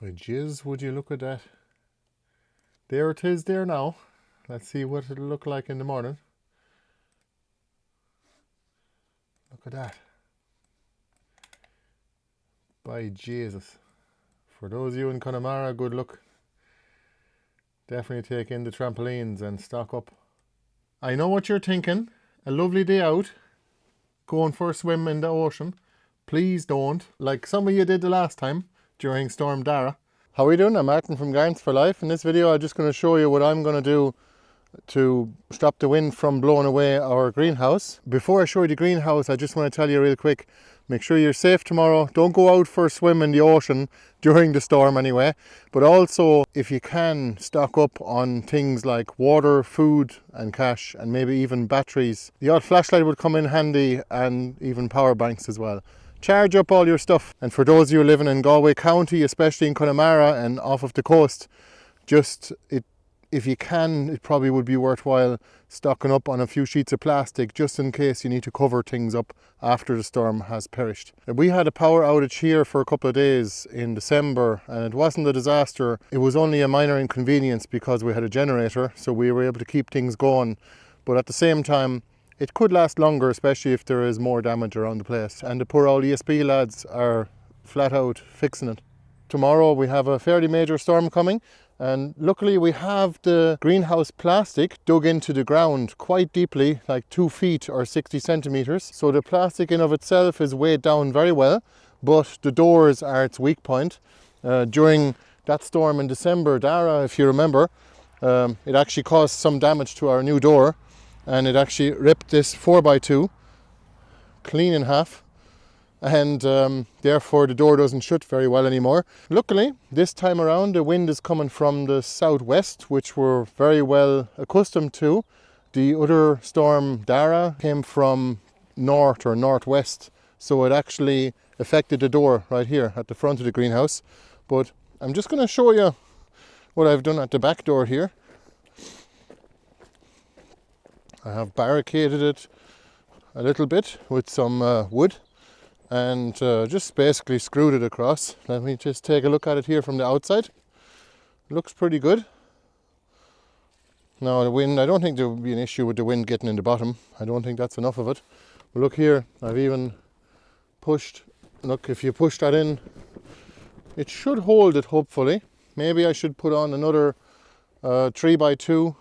By jizz, would you look at that? There it is there now. Let's see what it'll look like in the morning. Look at that. By Jesus. For those of you in Connemara, good luck. Definitely take in the trampolines and stock up. I know what you're thinking. A lovely day out, going for a swim in the ocean. Please don't, like some of you did the last time during Storm Dara. How are you doing? I'm Martin from Gardens for Life. In this video I'm just going to show you what I'm going to do to stop the wind from blowing away our greenhouse. Before I show you the greenhouse, I just want to tell you real quick, make sure you're safe tomorrow. Don't go out for a swim in the ocean during the storm anyway. But also, if you can, stock up on things like water, food and cash, and maybe even batteries. The odd flashlight would come in handy, and even power banks as well. Charge up all your stuff. And for those of you living in Galway County, especially in Connemara and off of the coast, if you can, it probably would be worthwhile stocking up on a few sheets of plastic just in case you need to cover things up after the storm has perished. We had a power outage here for a couple of days in December, and it wasn't a disaster. It was only a minor inconvenience because we had a generator, so we were able to keep things going. But at the same time, it could last longer, especially if there is more damage around the place. And the poor old ESB lads are flat out fixing it. Tomorrow we have a fairly major storm coming, and luckily we have the greenhouse plastic dug into the ground quite deeply, like 2 feet or 60 centimeters. So the plastic in of itself is weighed down very well, but the doors are its weak point. During that storm in December, Dara, if you remember, it actually caused some damage to our new door, and it actually ripped this 4x2 clean in half, and therefore the door doesn't shut very well anymore. Luckily, this time around the wind is coming from the southwest, which we're very well accustomed to. The other storm, Dara, came from north or northwest, so it actually affected the door right here at the front of the greenhouse. But I'm just going to show you what I've done at the back door here. I have barricaded it a little bit with some wood, and just basically screwed it across. Let me just take a look at it here from the outside. Looks pretty good. Now the wind, I don't think there will be an issue with the wind getting in the bottom. I don't think that's enough of it. But look here, I've even pushed, look, if you push that in, it should hold it hopefully. Maybe I should put on another 3x2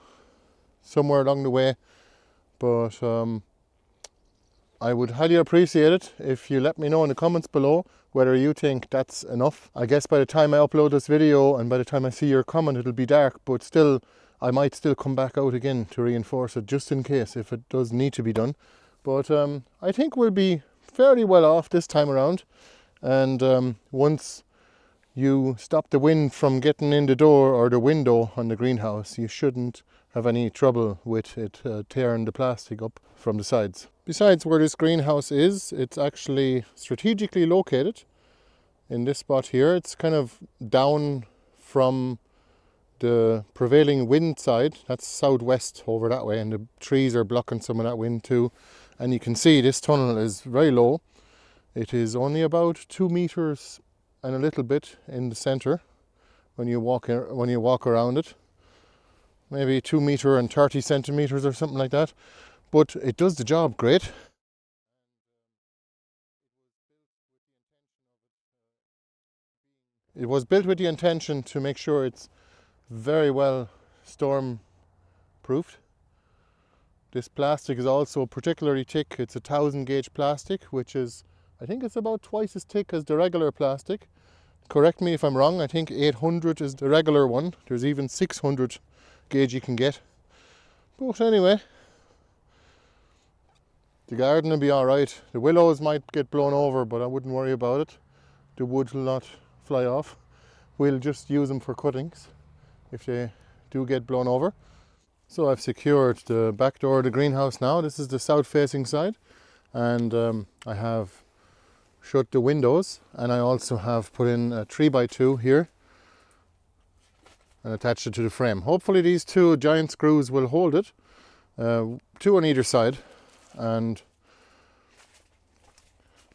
somewhere along the way. But I would highly appreciate it if you let me know in the comments below whether you think that's enough. I guess by the time I upload this video and by the time I see your comment, it'll be dark, but still, I might still come back out again to reinforce it just in case if it does need to be done. But I think we'll be fairly well off this time around. And once you stop the wind from getting in the door or the window on the greenhouse, you shouldn't have any trouble with it tearing the plastic up from the sides. Besides where this greenhouse is, it's actually strategically located in this spot here. It's kind of down from the prevailing wind side. That's southwest over that way, and the trees are blocking some of that wind too. And you can see this tunnel is very low. It is only about 2 meters and a little bit in the center when you walk around it. Maybe 2 meters and 30 centimeters or something like that. But it does the job great. It was built with the intention to make sure it's very well storm proofed. This plastic is also particularly thick. It's 1000 gauge plastic, which is, I think it's about twice as thick as the regular plastic. Correct me if I'm wrong, I think 800 is the regular one. There's even 600 gauge you can get. But anyway, the garden will be alright. The willows might get blown over, but I wouldn't worry about it. The wood will not fly off. We'll just use them for cuttings if they do get blown over. So I've secured the back door of the greenhouse now. This is the south facing side, and I have shut the windows, and I also have put in a 3x2 here and attached it to the frame. Hopefully these 2 giant screws will hold it, 2 on either side, and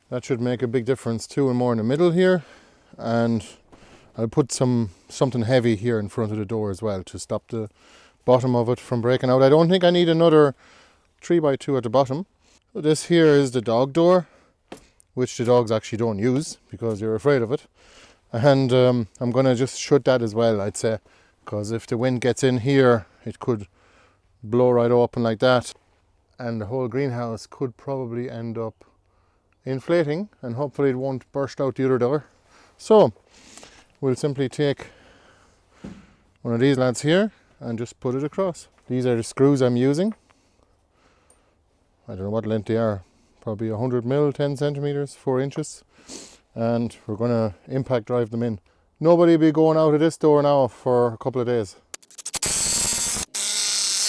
that should make a big difference. 2 and more in the middle here, and I'll put something heavy here in front of the door as well to stop the bottom of it from breaking out. I don't think I need another 3x2 at the bottom. So this here is the dog door, which the dogs actually don't use because they're afraid of it. And I'm going to just shut that as well, I'd say, because if the wind gets in here, it could blow right open like that, and the whole greenhouse could probably end up inflating, and hopefully it won't burst out the other door. So we'll simply take one of these lads here and just put it across. These are the screws I'm using. I don't know what length they are, probably 100 mil, 10 centimeters, 4 inches. And we're going to impact drive them in. Nobody will be going out of this door now for a couple of days.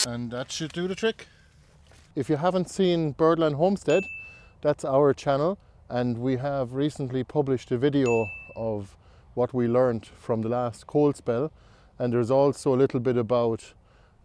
And that should do the trick. If you haven't seen Birdland Homestead, that's our channel, and we have recently published a video of what we learned from the last cold spell, and there's also a little bit about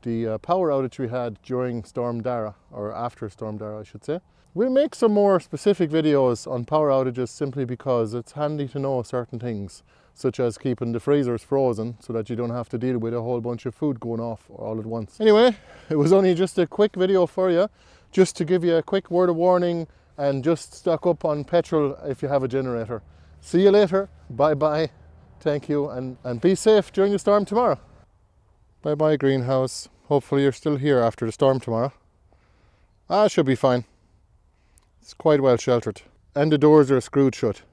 the power outage we had during Storm Dara, or after Storm Dara I should say. We'll make some more specific videos on power outages simply because it's handy to know certain things, such as keeping the freezers frozen so that you don't have to deal with a whole bunch of food going off all at once. Anyway, it was only just a quick video for you, just to give you a quick word of warning and just stock up on petrol if you have a generator. See you later, bye bye, thank you, and be safe during the storm tomorrow. Bye bye greenhouse, hopefully you're still here after the storm tomorrow. Should be fine. It's quite well sheltered. And the doors are screwed shut.